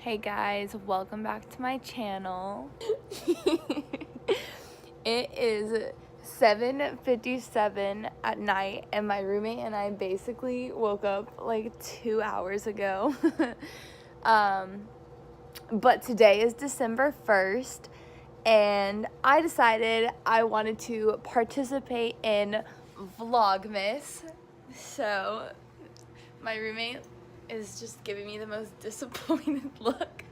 Hey guys, welcome back to my channel. It is 7:57 at night and my roommate and I basically woke up like 2 hours ago. But today is December 1st and I decided I wanted to participate in Vlogmas. So my roommate is just giving me the most disappointed look.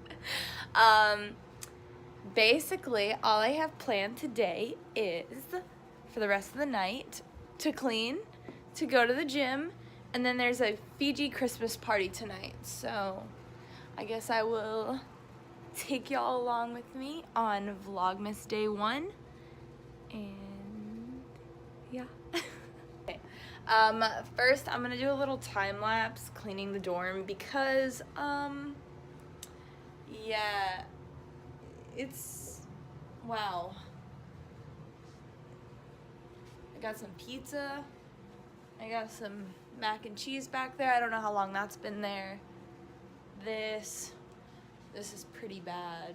Basically, all I have planned today is, for the rest of the night, to clean, to go to the gym, and then there's a Fiji Christmas party tonight. So I guess I will take y'all along with me on Vlogmas Day 1. And yeah. Okay. First I'm gonna do a little time lapse cleaning the dorm because yeah, it's wow. I got some pizza, I got some mac and cheese back there. I don't know how long that's been there. This is pretty bad.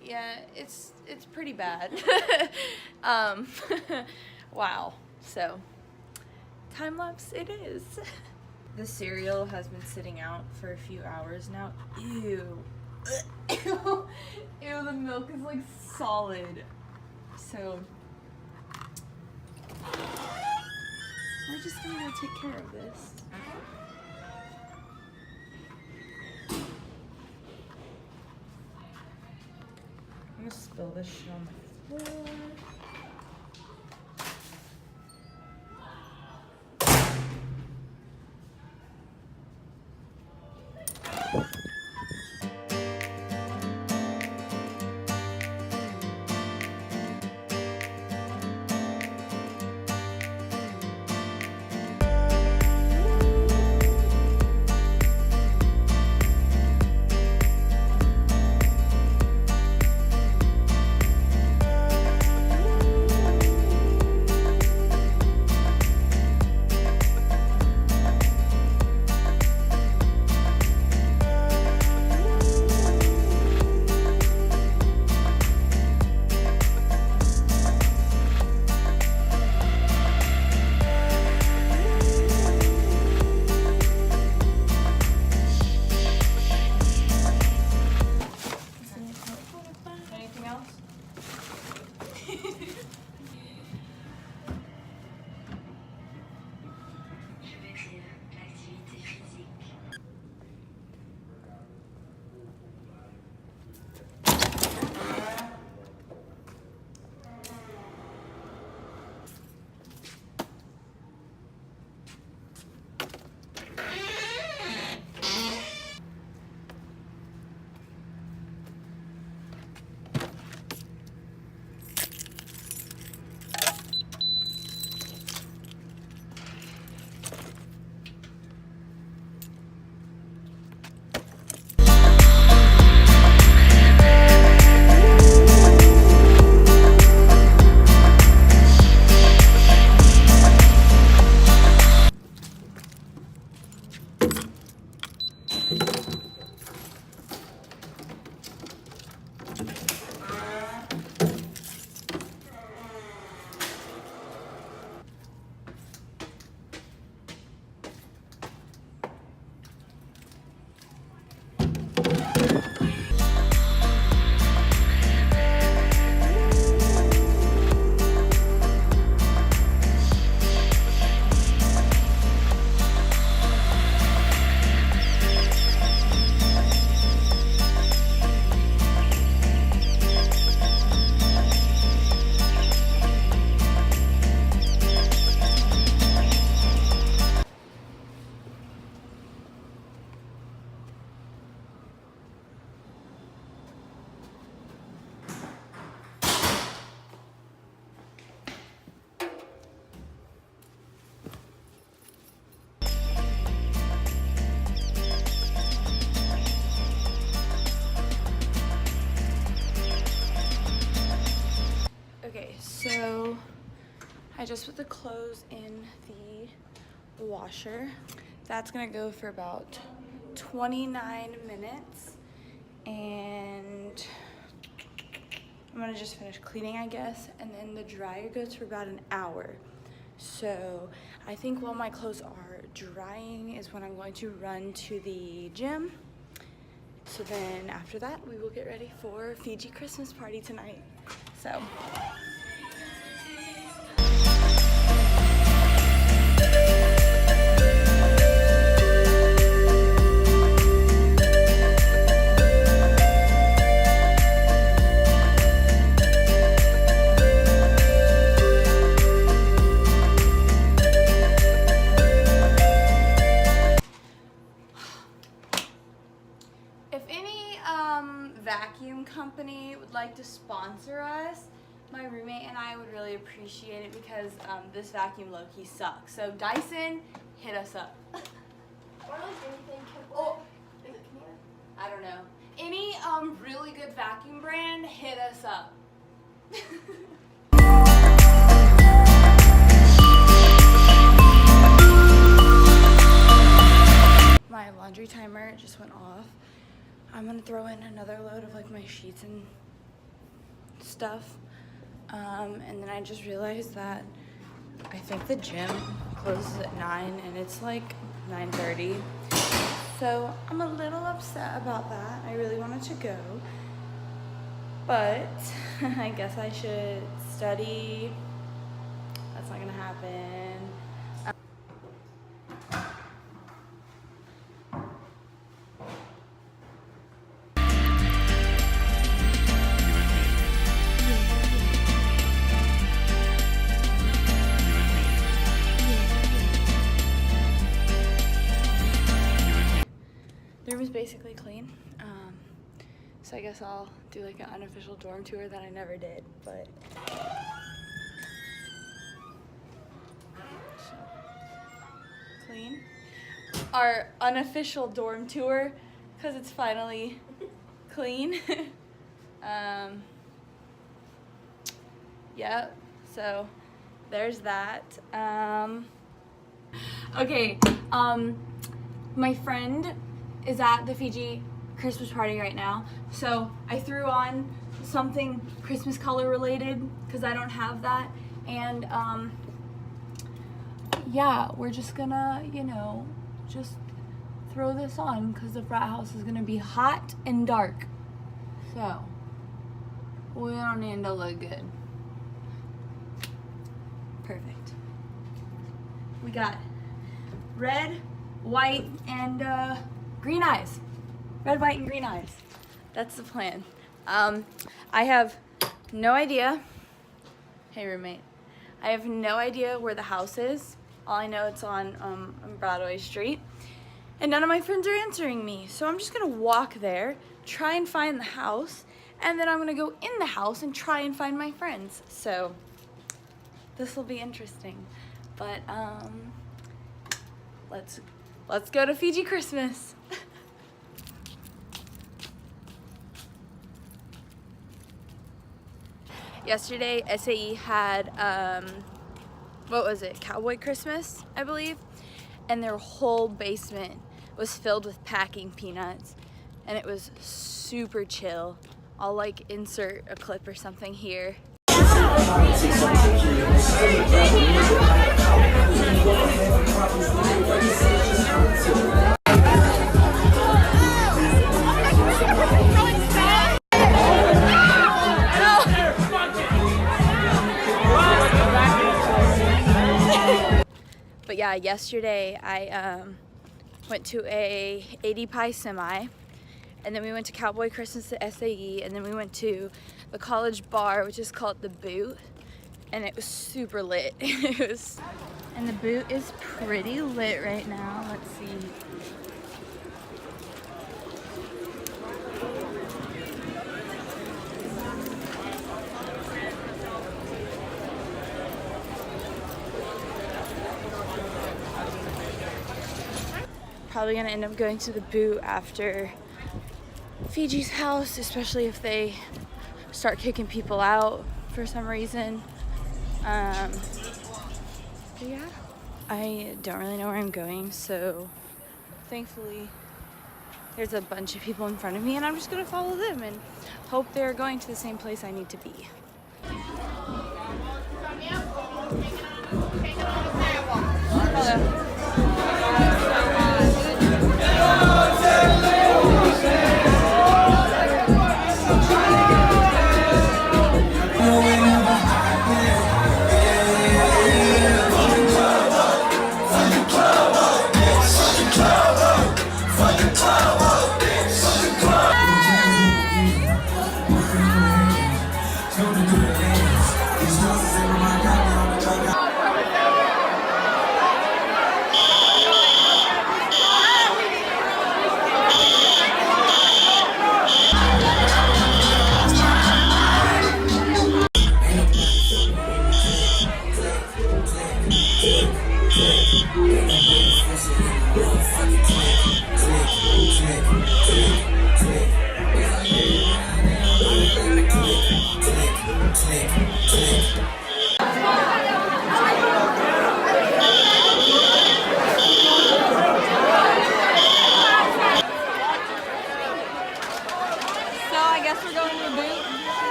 Yeah, it's pretty bad. Wow. So, time lapse it is. The cereal has been sitting out for a few hours now. Ew. Ew, the milk is like solid. So, we're just gonna go take care of this. I'm gonna spill this shit on my floor. So I just put the clothes in the washer. That's gonna go for about 29 minutes, and I'm gonna just finish cleaning, I guess, and then the dryer goes for about an hour. So I think while my clothes are drying is when I'm going to run to the gym. So then after that, we will get ready for Fiji Christmas party tonight. So. Vacuum company would like to sponsor us, my roommate and I would really appreciate it because this vacuum low-key sucks. So Dyson, hit us up. Or like anything can Oh, is it Canada? I don't know. Any really good vacuum brand, hit us up. My laundry timer just went off. I'm gonna throw in another load of like my sheets and stuff. And then I just realized that I think the gym closes at 9 and it's like 9:30. So I'm a little upset about that. I really wanted to go, but I guess I should study. That's not gonna happen. The room is basically clean, so I guess I'll do like an unofficial dorm tour that I never did, but so, clean. Our unofficial dorm tour, because it's finally clean. Yeah, so there's that. Okay, my friend is at the Fiji Christmas party right now, so I threw on something Christmas color related because I don't have that, and yeah, we're just gonna, you know, just throw this on because the frat house is gonna be hot and dark, so we don't need to look good. Perfect. We got red, white, and green eyes. Red, white, and green eyes. That's the plan. I have no idea. Hey, roommate. I have no idea where the house is. All I know it's on Broadway Street. And none of my friends are answering me. So I'm just gonna walk there, try and find the house, and then I'm gonna go in the house and try and find my friends. So this will be interesting. But let's go to Fiji Christmas. Yesterday, SAE had, what was it, Cowboy Christmas, I believe? And their whole basement was filled with packing peanuts. And it was super chill. I'll like insert a clip or something here. But yeah, yesterday I went to a 80 pie semi, and then we went to Cowboy Christmas at SAE, and then we went to the college bar, which is called The Boot, and it was super lit. And The Boot is pretty lit right now. Let's see. Probably gonna end up going to The Boot after Fiji's house, especially if they start kicking people out for some reason. But yeah, I don't really know where I'm going, so thankfully there's a bunch of people in front of me and I'm just gonna follow them and hope they're going to the same place I need to be. Hello.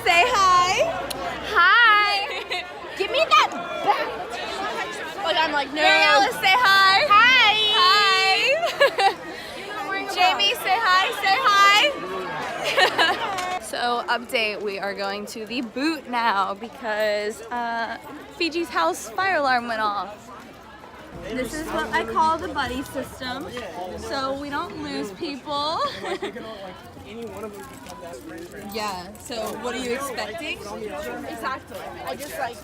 Say hi. Hi. Give me that back. Like I'm like, no. Mary Alice, say hi. Hi. Hi. Jamie, say hi. Say hi. So update, we are going to the boot now because Fiji's house fire alarm went off. This is what I call the buddy system, so we don't lose people. Yeah, so what are you expecting? Exactly. I just like.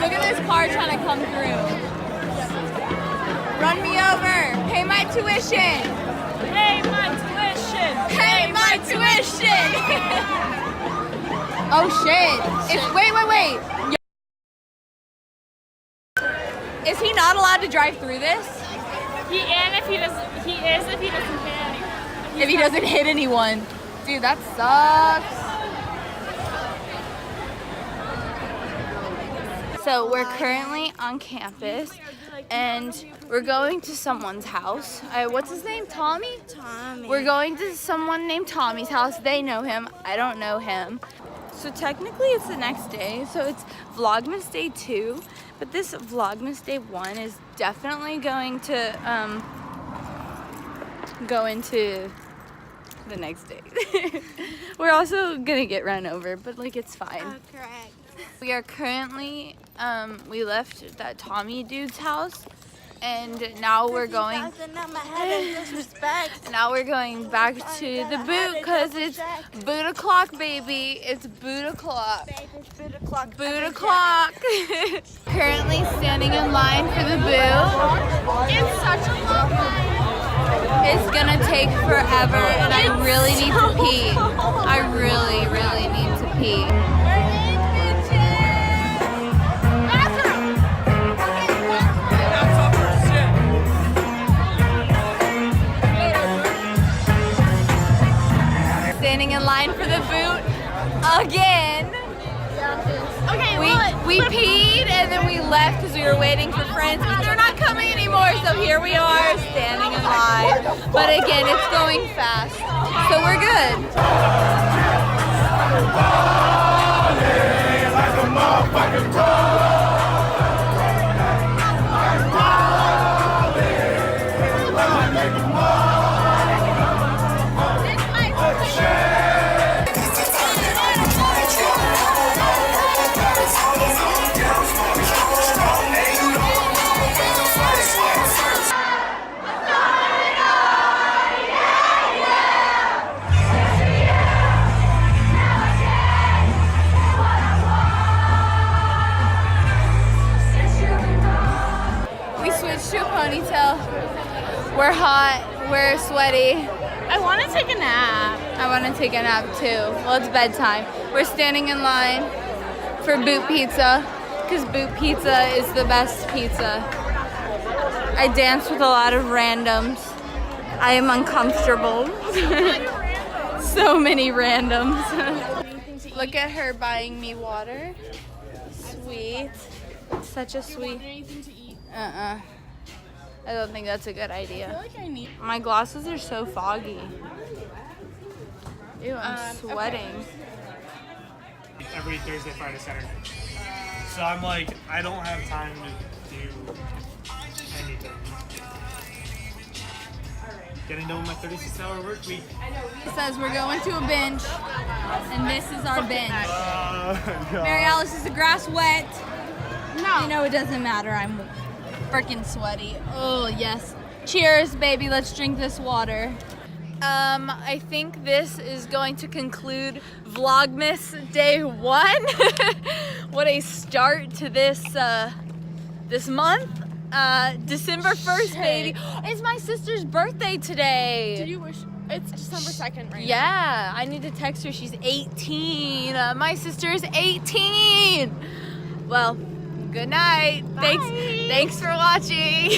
Look at this car trying to come through. Run me over. Pay my tuition. Pay my tuition. Pay my tuition. Oh shit. Wait. Is he not allowed to drive through this? He is if he doesn't hit anyone. If he doesn't hit anyone. Dude, that sucks. So we're currently on campus and we're going to someone's house. What's his name? Tommy? Tommy. We're going to someone named Tommy's house. They know him. I don't know him. So technically it's the next day. So it's Vlogmas day 2. But this Vlogmas day 1 is definitely going to go into the next day. We're also gonna get run over, but like it's fine. Oh, correct. We are currently, we left that Tommy dude's house and now we're going, now we're going back to the boot because it's boot o'clock, baby. It's boot o'clock. Boot o'clock. Currently standing in line for the boot. It's such a long line. It's gonna take forever and I really need to pee. I really, really need to pee. Standing in line for the boot again. Okay, We peed and then we left because we were waiting for friends, but they're not coming anymore. So here we are standing in line. But again, it's going fast, so we're good. We're hot, we're sweaty. I want to take a nap. I want to take a nap too. Well, it's bedtime. We're standing in line for Boot Pizza because Boot Pizza is the best pizza. I dance with a lot of randoms. I am uncomfortable. So many randoms. Look at her buying me water. Sweet. Such a sweet. I don't think that's a good idea. My glasses are so foggy. Ew, I'm sweating. Every Thursday, Friday, Saturday. So I'm like, I don't have time to do anything. Getting done with my 36-hour work week. It says we're going to a bench, and this is our bench. Mary Alice, is the grass wet? No. You know it doesn't matter. I'm freaking sweaty. Oh yes. Cheers, baby. Let's drink this water. I think this is going to conclude Vlogmas day 1. What a start to this this month. December 1st, baby. It's my sister's birthday today. Did you wish? It's December 2nd right Yeah, I need to text her. She's 18. My sister is 18. Well, good night. Thanks for watching.